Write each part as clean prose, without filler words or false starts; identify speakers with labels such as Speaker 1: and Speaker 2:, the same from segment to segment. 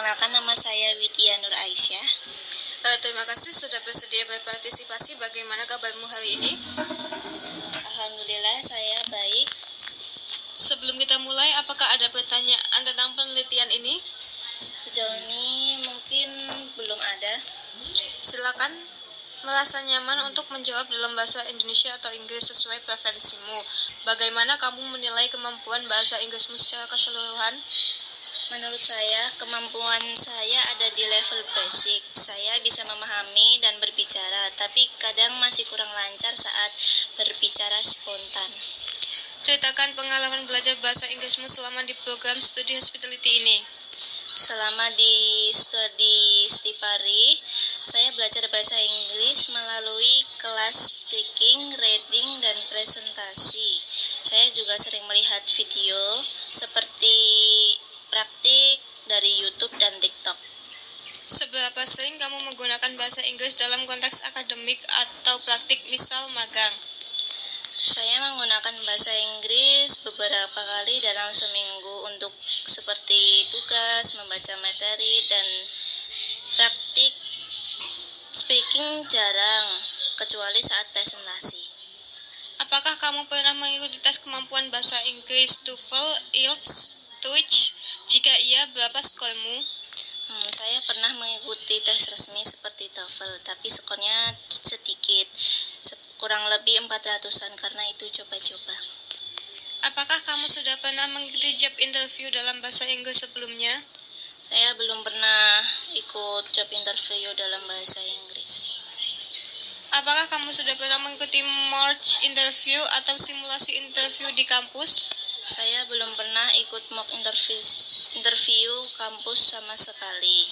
Speaker 1: Perkenalkan, nama saya Widya Nur Aisyah.
Speaker 2: Terima kasih sudah bersedia berpartisipasi. Bagaimana kabarmu hari ini?
Speaker 1: Alhamdulillah saya baik.
Speaker 2: Sebelum kita mulai, apakah ada pertanyaan tentang penelitian ini?
Speaker 1: Sejauh ini mungkin belum ada.
Speaker 2: Silakan merasa nyaman untuk menjawab dalam bahasa Indonesia atau Inggris sesuai preferensimu. Bagaimana kamu menilai kemampuan bahasa Inggrismu secara keseluruhan?
Speaker 1: Menurut saya, kemampuan saya ada di level basic. Saya bisa memahami dan berbicara, tapi kadang masih kurang lancar saat berbicara spontan.
Speaker 2: Ceritakan pengalaman belajar bahasa Inggrismu selama di program studi hospitality ini.
Speaker 1: Selama di studi Stipari, saya belajar bahasa Inggris melalui kelas speaking, reading, dan presentasi. Saya juga sering melihat video seperti praktik dari YouTube dan TikTok.
Speaker 2: Seberapa sering kamu menggunakan bahasa Inggris dalam konteks akademik atau praktik, misal magang?
Speaker 1: Saya menggunakan bahasa Inggris beberapa kali dalam seminggu untuk seperti tugas, membaca materi, dan praktik. Speaking jarang, kecuali saat presentasi.
Speaker 2: Apakah kamu pernah mengikuti tes kemampuan bahasa Inggris TOEFL, IELTS, Twitch? Jika iya, berapa skormu?
Speaker 1: Saya pernah mengikuti tes resmi seperti TOEFL, tapi skornya sedikit, kurang lebih 400-an karena itu coba-coba.
Speaker 2: Apakah kamu sudah pernah mengikuti job interview dalam bahasa Inggris sebelumnya?
Speaker 1: Saya belum pernah ikut job interview dalam bahasa Inggris.
Speaker 2: Apakah kamu sudah pernah mengikuti mock interview atau simulasi interview di kampus?
Speaker 1: Saya belum pernah ikut mock interview kampus sama sekali.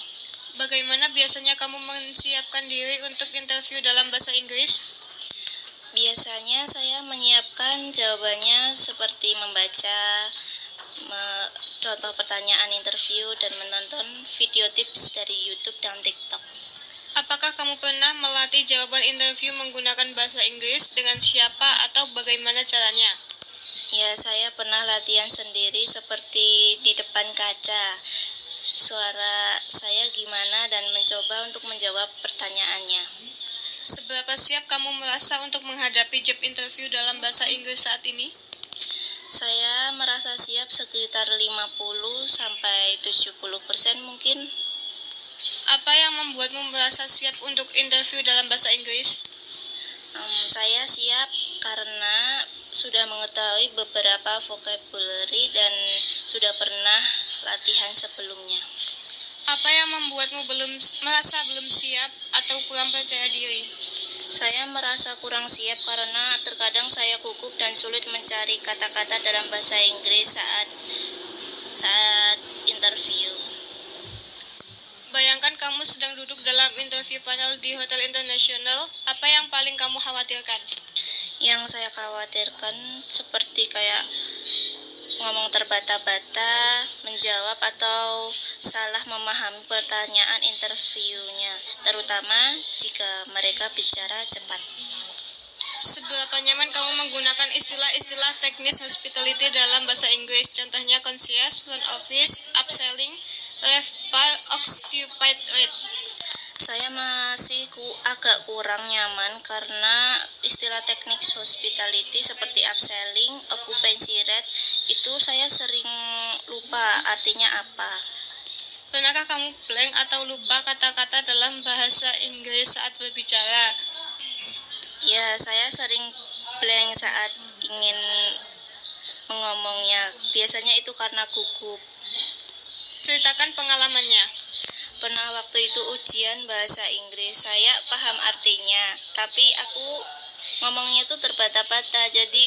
Speaker 2: Bagaimana biasanya kamu menyiapkan diri untuk interview dalam bahasa Inggris?
Speaker 1: Biasanya saya menyiapkan jawabannya seperti membaca contoh pertanyaan interview dan menonton video tips dari YouTube dan TikTok.
Speaker 2: Apakah kamu pernah melatih jawaban interview menggunakan bahasa Inggris? Dengan siapa atau bagaimana caranya?
Speaker 1: Ya, saya pernah latihan sendiri seperti di depan kaca. Suara saya gimana dan mencoba untuk menjawab pertanyaannya.
Speaker 2: Seberapa siap kamu merasa untuk menghadapi job interview dalam bahasa Inggris saat ini?
Speaker 1: Saya merasa siap sekitar 50-70% mungkin.
Speaker 2: Apa yang membuatmu merasa siap untuk interview dalam bahasa Inggris?
Speaker 1: Saya siap karena sudah mengetahui beberapa vocabulary dan sudah pernah latihan sebelumnya.
Speaker 2: Apa yang membuatmu merasa belum siap atau kurang percaya diri?
Speaker 1: Saya merasa kurang siap karena terkadang saya gugup dan sulit mencari kata-kata dalam bahasa Inggris saat interview.
Speaker 2: Bayangkan kamu sedang duduk dalam interview panel di hotel internasional. Apa yang paling kamu khawatirkan?
Speaker 1: Yang saya khawatirkan seperti kayak ngomong terbata-bata, menjawab atau salah memahami pertanyaan interviewnya, terutama jika mereka bicara cepat.
Speaker 2: Seberapa nyaman kamu menggunakan istilah-istilah teknis hospitality dalam bahasa Inggris? Contohnya concierge, front office, upselling, RevPAR, occupied rate.
Speaker 1: Saya masih agak kurang nyaman karena istilah teknik hospitality seperti upselling, occupancy rate itu saya sering lupa artinya apa.
Speaker 2: Pernahkah kamu blank atau lupa kata-kata dalam bahasa Inggris saat berbicara?
Speaker 1: Ya, saya sering blank saat ingin mengomongnya. Biasanya itu karena gugup.
Speaker 2: Ceritakan pengalamannya.
Speaker 1: Pernah waktu itu ujian bahasa Inggris, saya paham artinya, tapi aku ngomongnya tuh terbata-bata, jadi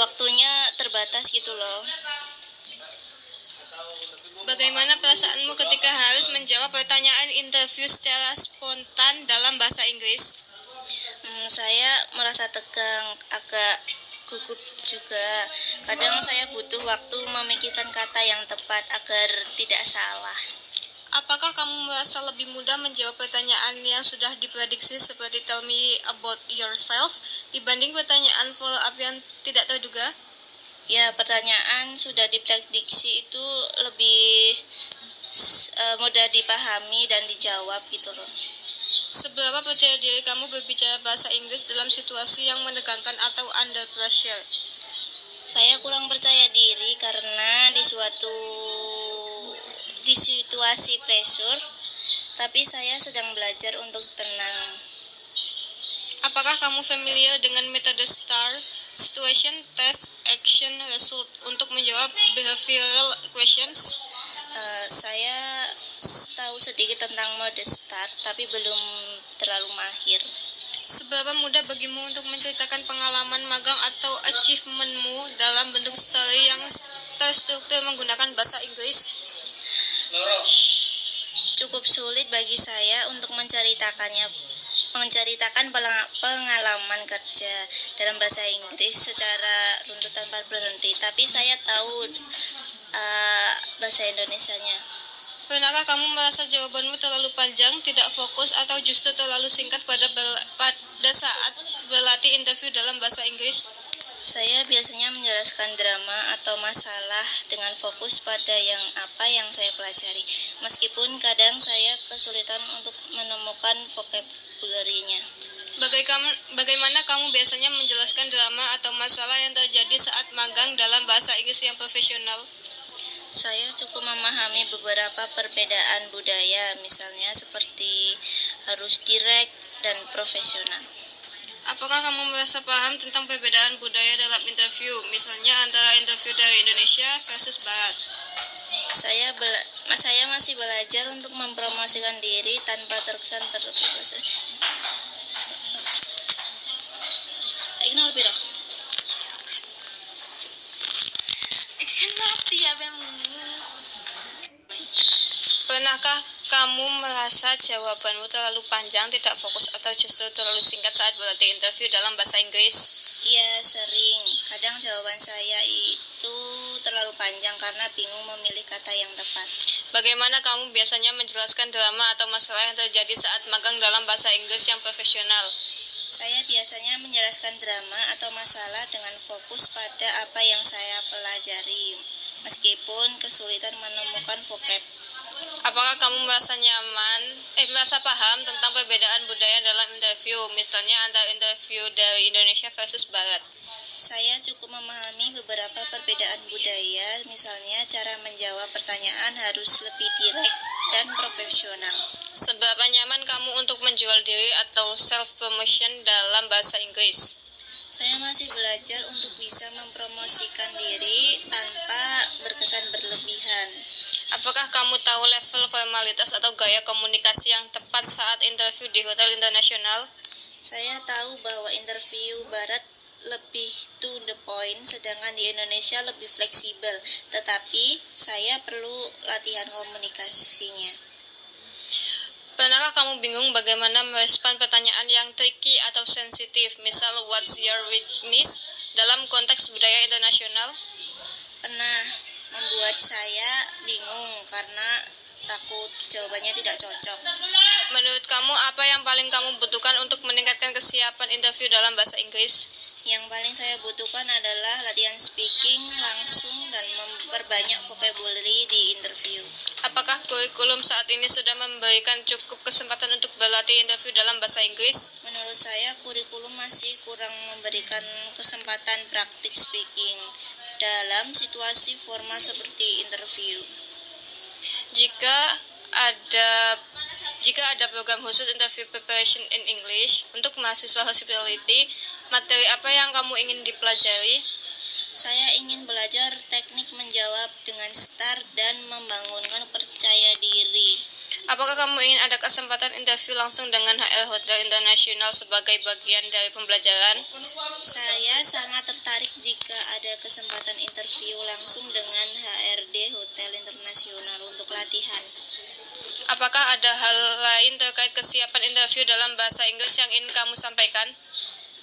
Speaker 1: waktunya terbatas gitu loh.
Speaker 2: Bagaimana perasaanmu ketika harus menjawab pertanyaan interview secara spontan dalam bahasa Inggris?
Speaker 1: Saya merasa tegang, agak gugup juga. Kadang saya butuh waktu memikirkan kata yang tepat agar tidak salah.
Speaker 2: Apakah kamu merasa lebih mudah menjawab pertanyaan yang sudah diprediksi seperti tell me about yourself dibanding pertanyaan follow up yang tidak terduga?
Speaker 1: Ya, pertanyaan sudah diprediksi itu lebih mudah dipahami dan dijawab gitu loh.
Speaker 2: Seberapa percaya diri kamu berbicara bahasa Inggris dalam situasi yang menegangkan atau under pressure?
Speaker 1: Saya kurang percaya diri karena di situasi pressure, tapi saya sedang belajar untuk tenang.
Speaker 2: Apakah kamu familiar dengan metode STAR, Situation, Test, Action, Result, untuk menjawab behavioral questions?
Speaker 1: Saya tahu sedikit tentang mode STAR, tapi belum terlalu mahir.
Speaker 2: Seberapa mudah bagimu untuk menceritakan pengalaman magang atau achievementmu dalam bentuk story yang terstruktur menggunakan bahasa Inggris?
Speaker 1: Cukup sulit bagi saya untuk menceritakan pengalaman kerja dalam bahasa Inggris secara runtut tanpa berhenti, tapi saya tahu bahasa Indonesianya.
Speaker 2: Pernahkah kamu merasa jawabanmu terlalu panjang, tidak fokus, atau justru terlalu singkat pada saat berlatih interview dalam bahasa Inggris?
Speaker 1: Saya biasanya menjelaskan drama atau masalah dengan fokus pada apa yang saya pelajari, meskipun kadang saya kesulitan untuk menemukan vocabulary-nya.
Speaker 2: Bagaimana kamu biasanya menjelaskan drama atau masalah yang terjadi saat magang dalam bahasa Inggris yang profesional?
Speaker 1: Saya cukup memahami beberapa perbedaan budaya, misalnya seperti harus direct dan profesional.
Speaker 2: Apakah kamu merasa paham tentang perbedaan budaya dalam interview, misalnya antara interview dari Indonesia versus Barat?
Speaker 1: Saya masih belajar untuk mempromosikan diri tanpa terkesan terpaksa. Saya kenal lebih dong.
Speaker 2: Pernahkah kamu merasa jawabanmu terlalu panjang, tidak fokus, atau justru terlalu singkat saat berlatih interview dalam bahasa Inggris?
Speaker 1: Iya, sering. Kadang jawaban saya itu terlalu panjang karena bingung memilih kata yang tepat.
Speaker 2: Bagaimana kamu biasanya menjelaskan drama atau masalah yang terjadi saat magang dalam bahasa Inggris yang profesional?
Speaker 1: Saya biasanya menjelaskan drama atau masalah dengan fokus pada apa yang saya pelajari, meskipun kesulitan menemukan vocab.
Speaker 2: Apakah kamu merasa paham tentang perbedaan budaya dalam interview, misalnya antara interview dari Indonesia versus Barat?
Speaker 1: Saya cukup memahami beberapa perbedaan budaya, misalnya cara menjawab pertanyaan harus lebih direct dan profesional.
Speaker 2: Seberapa nyaman kamu untuk menjual diri atau self-promotion dalam bahasa Inggris?
Speaker 1: Saya masih belajar untuk bisa mempromosikan diri tanpa berkesan berlebihan.
Speaker 2: Apakah kamu tahu level formalitas atau gaya komunikasi yang tepat saat interview di hotel internasional?
Speaker 1: Saya tahu bahwa interview Barat lebih to the point, sedangkan di Indonesia lebih fleksibel, tetapi saya perlu latihan komunikasinya.
Speaker 2: Pernahkah kamu bingung bagaimana merespon pertanyaan yang tricky atau sensitif, misal what's your weakness, dalam konteks budaya internasional?
Speaker 1: Pernah membuat saya bingung karena takut jawabannya tidak cocok.
Speaker 2: Menurut kamu, apa yang paling kamu butuhkan untuk meningkatkan kesiapan interview dalam bahasa Inggris?
Speaker 1: Yang paling saya butuhkan adalah latihan speaking langsung dan memperbanyak vocabulary di interview.
Speaker 2: Apakah kurikulum saat ini sudah memberikan cukup kesempatan untuk berlatih interview dalam bahasa Inggris?
Speaker 1: Menurut saya, kurikulum masih kurang memberikan kesempatan praktik speaking dalam situasi formal seperti interview.
Speaker 2: Jika ada program khusus interview preparation in English untuk mahasiswa hospitality, materi apa yang kamu ingin dipelajari?
Speaker 1: Saya ingin belajar teknik menjawab dengan STAR dan membangunkan percaya diri.
Speaker 2: Apakah kamu ingin ada kesempatan interview langsung dengan HR Hotel Internasional sebagai bagian dari pembelajaran?
Speaker 1: Saya sangat tertarik jika ada kesempatan interview langsung dengan HRD Hotel Internasional untuk latihan.
Speaker 2: Apakah ada hal lain terkait kesiapan interview dalam bahasa Inggris yang ingin kamu sampaikan?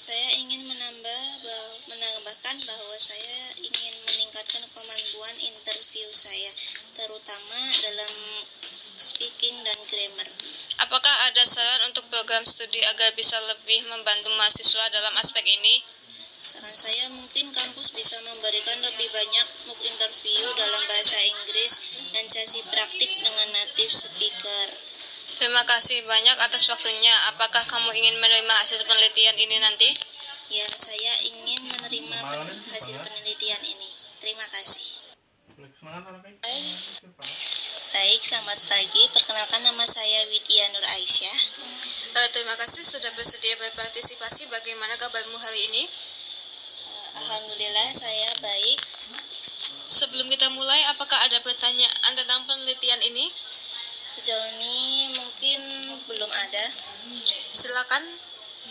Speaker 1: Saya ingin menambahkan bahwa saya ingin meningkatkan kemampuan interview saya, terutama dalam speaking dan grammar.
Speaker 2: Apakah ada saran untuk program studi agar bisa lebih membantu mahasiswa dalam aspek ini?
Speaker 1: Saran saya mungkin kampus bisa memberikan lebih banyak mock interview dalam bahasa Inggris dan sesi praktik dengan native speaker.
Speaker 2: Terima kasih banyak atas waktunya. Apakah kamu ingin menerima hasil penelitian ini nanti?
Speaker 1: Ya, saya ingin menerima hasil penelitian ini. Terima kasih. Baik, selamat pagi. Perkenalkan, nama saya Widya Nur Aisyah.
Speaker 2: Terima kasih sudah bersedia berpartisipasi. Bagaimana kabarmu hari ini?
Speaker 1: Alhamdulillah, saya baik.
Speaker 2: Sebelum kita mulai, apakah ada pertanyaan tentang penelitian ini?
Speaker 1: Sejauh ini mungkin belum ada.
Speaker 2: Silakan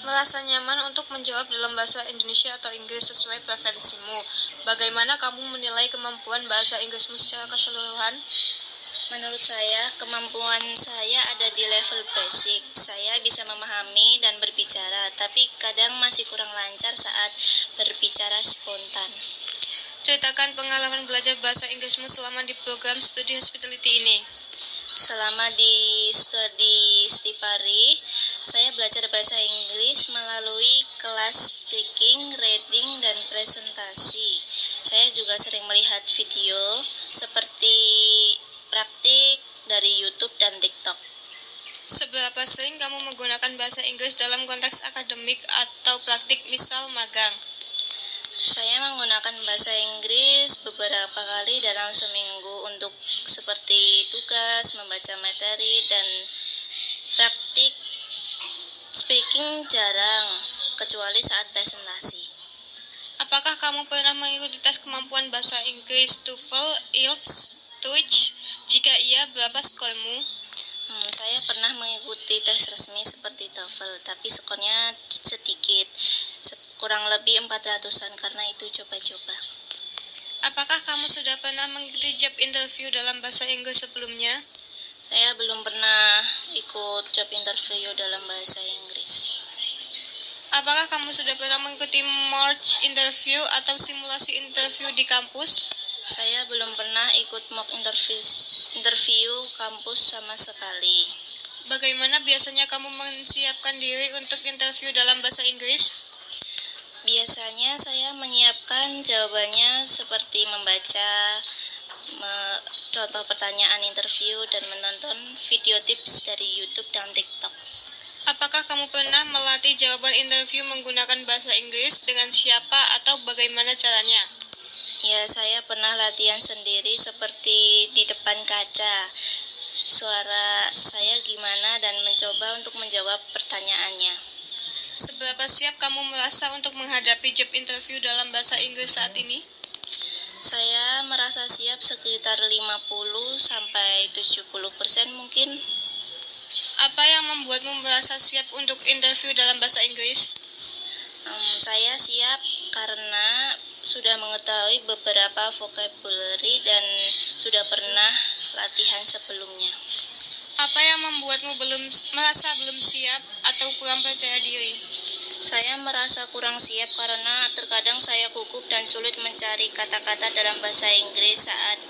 Speaker 2: merasa nyaman untuk menjawab dalam bahasa Indonesia atau Inggris sesuai preferensimu. Bagaimana kamu menilai kemampuan bahasa Inggrismu secara keseluruhan?
Speaker 1: Menurut saya, kemampuan saya ada di level basic. Saya bisa memahami dan berbicara, tapi kadang masih kurang lancar saat berbicara spontan.
Speaker 2: Ceritakan pengalaman belajar bahasa Inggrismu selama di program studi hospitality ini.
Speaker 1: Selama di studi Stipari, saya belajar bahasa Inggris melalui kelas speaking, reading, dan presentasi. Saya juga sering melihat video seperti praktik dari YouTube dan TikTok.
Speaker 2: Seberapa sering kamu menggunakan bahasa Inggris dalam konteks akademik atau praktik, misal magang?
Speaker 1: Saya menggunakan bahasa Inggris beberapa kali dalam seminggu untuk seperti tugas, membaca materi, dan praktik speaking jarang, kecuali saat presentasi.
Speaker 2: Apakah kamu pernah mengikuti tes kemampuan bahasa Inggris TOEFL, IELTS, TOEIC? Jika iya, berapa skormu?
Speaker 1: Saya pernah mengikuti tes resmi seperti TOEFL, tapi skornya sedikit, kurang lebih 400-an karena itu coba-coba.
Speaker 2: Apakah kamu sudah pernah mengikuti job interview dalam bahasa Inggris sebelumnya?
Speaker 1: Saya belum pernah ikut job interview dalam bahasa Inggris.
Speaker 2: Apakah kamu sudah pernah mengikuti mock interview atau simulasi interview di kampus?
Speaker 1: Saya belum pernah ikut mock interview kampus sama sekali.
Speaker 2: Bagaimana biasanya kamu menyiapkan diri untuk interview dalam bahasa Inggris?
Speaker 1: Biasanya saya menyiapkan jawabannya seperti membaca contoh pertanyaan interview dan menonton video tips dari YouTube dan TikTok.
Speaker 2: Apakah kamu pernah melatih jawaban interview menggunakan bahasa Inggris, dengan siapa atau bagaimana caranya?
Speaker 1: Ya, saya pernah latihan sendiri seperti di depan kaca. Suara saya gimana dan mencoba untuk menjawab pertanyaannya.
Speaker 2: Seberapa siap kamu merasa untuk menghadapi job interview dalam bahasa Inggris saat ini?
Speaker 1: Saya merasa siap sekitar 50-70% mungkin.
Speaker 2: Apa yang membuatmu merasa siap untuk interview dalam bahasa Inggris?
Speaker 1: Saya siap karena sudah mengetahui beberapa vocabulary dan sudah pernah latihan sebelumnya.
Speaker 2: Apa yang membuatmu merasa belum siap atau kurang percaya diri?
Speaker 1: Saya merasa kurang siap karena terkadang saya gugup dan sulit mencari kata-kata dalam bahasa Inggris saat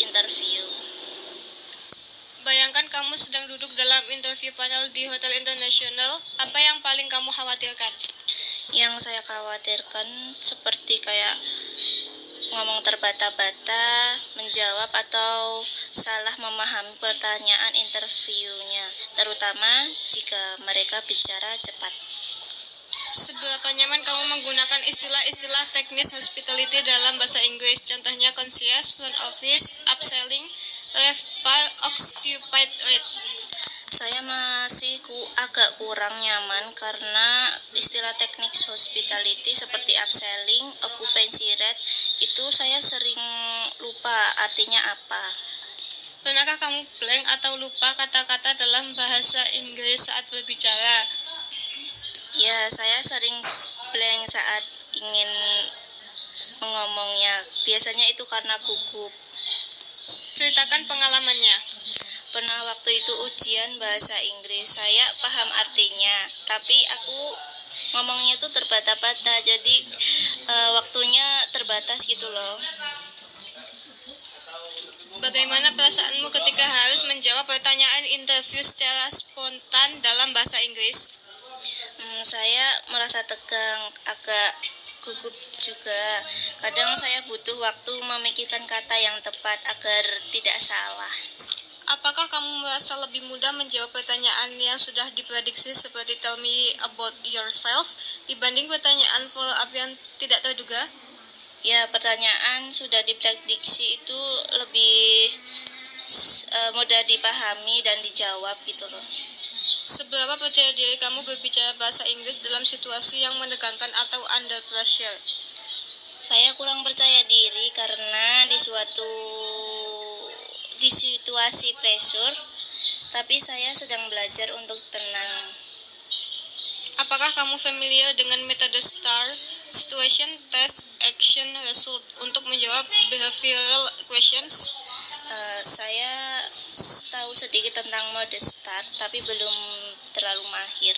Speaker 1: interview.
Speaker 2: Bayangkan kamu sedang duduk dalam interview panel di hotel internasional. Apa yang paling kamu khawatirkan?
Speaker 1: Yang saya khawatirkan seperti kayak ngomong terbata-bata, menjawab atau salah memahami pertanyaan interviewnya, terutama jika mereka bicara cepat.
Speaker 2: Seberapa nyaman kamu menggunakan istilah-istilah teknis hospitality dalam bahasa Inggris? Contohnya concierge, front office, upselling, occupied rate.
Speaker 1: Saya masih agak kurang nyaman karena istilah teknik hospitality seperti upselling, occupancy rate itu saya sering lupa artinya apa.
Speaker 2: Pernahkah kamu blank atau lupa kata-kata dalam bahasa Inggris saat berbicara?
Speaker 1: Ya, saya sering blank saat ingin mengomongnya. Biasanya itu karena gugup.
Speaker 2: Ceritakan pengalamannya.
Speaker 1: Pernah waktu itu ujian bahasa Inggris, saya paham artinya, tapi aku ngomongnya tuh terbata-bata, jadi waktunya terbatas gitu loh.
Speaker 2: Bagaimana perasaanmu ketika harus menjawab pertanyaan interview secara spontan dalam bahasa Inggris?
Speaker 1: Saya merasa tegang, agak gugup juga. Kadang saya butuh waktu memikirkan kata yang tepat agar tidak salah.
Speaker 2: Apakah kamu merasa lebih mudah menjawab pertanyaan yang sudah diprediksi seperti tell me about yourself dibanding pertanyaan follow up yang tidak terduga?
Speaker 1: Ya, pertanyaan sudah diprediksi itu lebih mudah dipahami dan dijawab gitu loh.
Speaker 2: Seberapa percaya diri kamu berbicara bahasa Inggris dalam situasi yang menegangkan atau under pressure?
Speaker 1: Saya kurang percaya diri karena di situasi pressure, tapi saya sedang belajar untuk tenang.
Speaker 2: Apakah kamu familiar dengan metode STAR, Situation, Test, Action, Result, untuk menjawab behavioral questions?
Speaker 1: Saya tahu sedikit tentang mode STAR, tapi belum terlalu mahir.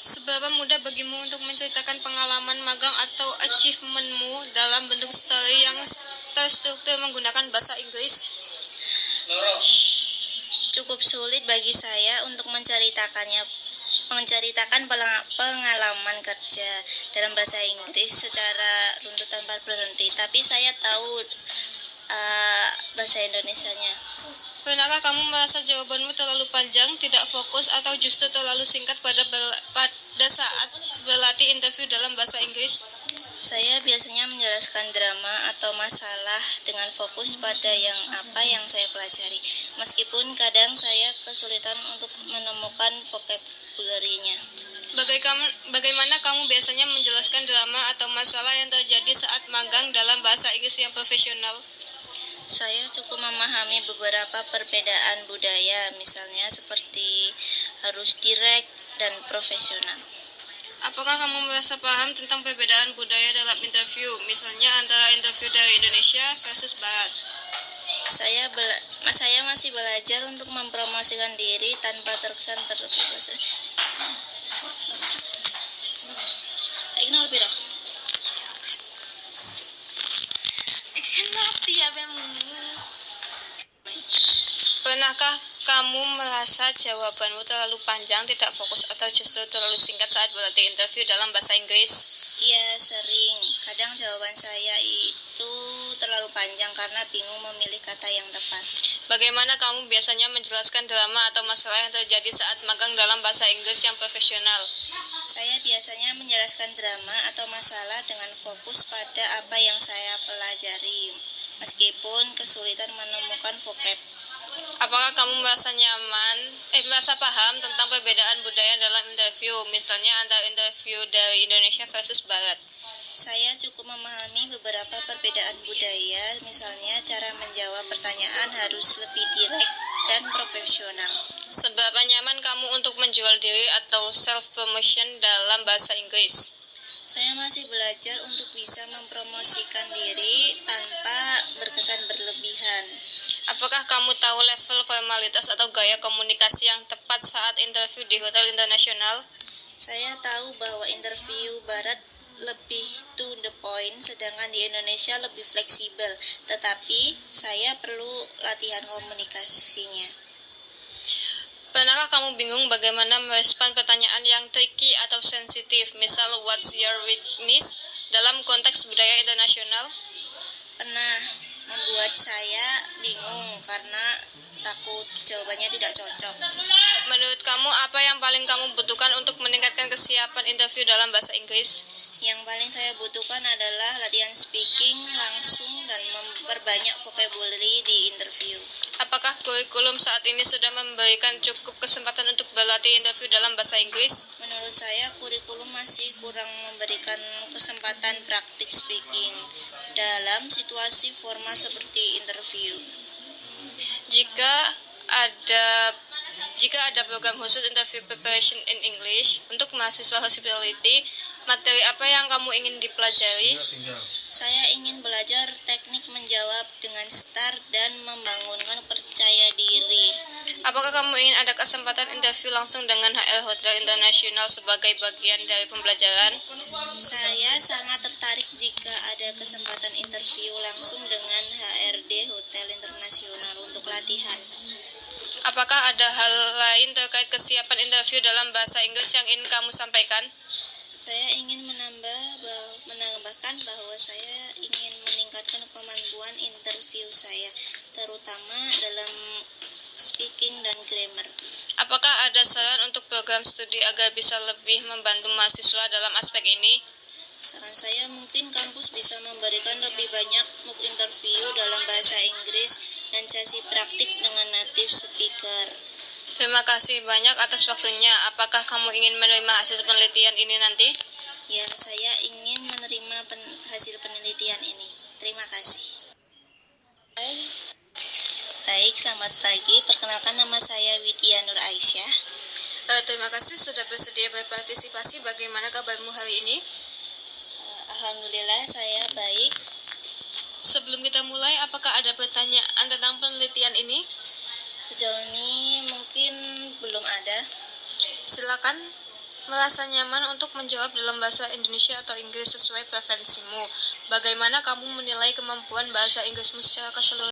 Speaker 2: Seberapa mudah bagimu untuk menceritakan pengalaman magang atau achievementmu dalam bentuk story yang terstruktur menggunakan bahasa Inggris?
Speaker 1: Cukup sulit bagi saya untuk menceritakan pengalaman kerja dalam bahasa Inggris secara runtut tanpa berhenti, tapi saya tahu bahasa Indonesianya.
Speaker 2: Pernahkah kamu merasa jawabanmu terlalu panjang, tidak fokus, atau justru terlalu singkat pada saat berlatih interview dalam bahasa Inggris?
Speaker 1: Saya biasanya menjelaskan drama atau masalah dengan fokus pada apa yang saya pelajari, meskipun kadang saya kesulitan untuk menemukan vocabulary-nya.
Speaker 2: Bagaimana kamu biasanya menjelaskan drama atau masalah yang terjadi saat magang dalam bahasa Inggris yang profesional?
Speaker 1: Saya cukup memahami beberapa perbedaan budaya, misalnya seperti harus direct dan profesional.
Speaker 2: Apakah kamu merasa paham tentang perbedaan budaya dalam interview, misalnya antara interview dari Indonesia versus Barat?
Speaker 1: Saya masih belajar untuk mempromosikan diri tanpa terkesan terbiasa. Saya kenal Biro.
Speaker 2: Pernahkah kamu merasa jawabanmu terlalu panjang, tidak fokus, atau justru terlalu singkat saat berlatih interview dalam bahasa Inggris?
Speaker 1: Iya, sering. Kadang jawaban saya itu terlalu panjang karena bingung memilih kata yang tepat.
Speaker 2: Bagaimana kamu biasanya menjelaskan drama atau masalah yang terjadi saat magang dalam bahasa Inggris yang profesional?
Speaker 1: Saya biasanya menjelaskan drama atau masalah dengan fokus pada apa yang saya pelajari, meskipun kesulitan menemukan vocab.
Speaker 2: Apakah kamu merasa paham tentang perbedaan budaya dalam interview, misalnya antara interview dari Indonesia versus Barat?
Speaker 1: Saya cukup memahami beberapa perbedaan budaya, misalnya cara menjawab pertanyaan harus lebih direct dan profesional.
Speaker 2: Seberapa nyaman kamu untuk menjual diri atau self-promotion dalam bahasa Inggris?
Speaker 1: Saya masih belajar untuk bisa mempromosikan diri tanpa berkesan berlebihan.
Speaker 2: Apakah kamu tahu level formalitas atau gaya komunikasi yang tepat saat interview di hotel internasional?
Speaker 1: Saya tahu bahwa interview Barat lebih to the point, sedangkan di Indonesia lebih fleksibel, tetapi saya perlu latihan komunikasinya.
Speaker 2: Pernahkah kamu bingung bagaimana merespon pertanyaan yang tricky atau sensitif, misal what's your weakness, dalam konteks budaya internasional?
Speaker 1: Pernah membuat saya bingung karena takut jawabannya tidak cocok.
Speaker 2: Menurut kamu, apa yang paling kamu butuhkan untuk meningkatkan kesiapan interview dalam bahasa Inggris?
Speaker 1: Yang paling saya butuhkan adalah latihan speaking langsung dan memperbanyak vocabulary di interview.
Speaker 2: Apakah kurikulum saat ini sudah memberikan cukup kesempatan untuk berlatih interview dalam bahasa Inggris?
Speaker 1: Menurut saya, kurikulum masih kurang memberikan kesempatan praktik speaking dalam situasi formal seperti interview.
Speaker 2: Jika ada program khusus interview preparation in English untuk mahasiswa hospitality, materi apa yang kamu ingin dipelajari?
Speaker 1: Saya ingin belajar teknik menjawab dengan STAR dan membangunkan percaya diri.
Speaker 2: Apakah kamu ingin ada kesempatan interview langsung dengan HR Hotel Internasional sebagai bagian dari pembelajaran?
Speaker 1: Saya sangat tertarik jika ada kesempatan interview langsung dengan HRD Hotel Internasional untuk latihan.
Speaker 2: Apakah ada hal lain terkait kesiapan interview dalam bahasa Inggris yang ingin kamu sampaikan?
Speaker 1: Saya ingin menambahkan bahwa saya ingin meningkatkan kemampuan interview saya, terutama dalam speaking dan grammar.
Speaker 2: Apakah ada saran untuk program studi agar bisa lebih membantu mahasiswa dalam aspek ini?
Speaker 1: Saran saya mungkin kampus bisa memberikan lebih banyak mock interview dalam bahasa Inggris dan sesi praktik dengan native speaker.
Speaker 2: Terima kasih banyak atas waktunya. Apakah kamu ingin menerima hasil penelitian ini nanti?
Speaker 1: Ya, saya ingin menerima hasil penelitian ini. Terima kasih. Baik, selamat pagi. Perkenalkan, nama saya Widya Nur Aisyah.
Speaker 2: Terima kasih sudah bersedia berpartisipasi. Bagaimana kabarmu hari ini?
Speaker 1: Alhamdulillah, saya baik.
Speaker 2: Sebelum kita mulai, apakah ada pertanyaan tentang penelitian ini?
Speaker 1: Sejauh ini mungkin belum ada.
Speaker 2: Silakan merasa nyaman untuk menjawab dalam bahasa Indonesia atau Inggris sesuai preferensimu. Bagaimana kamu menilai kemampuan bahasa Inggrismu secara keseluruhan?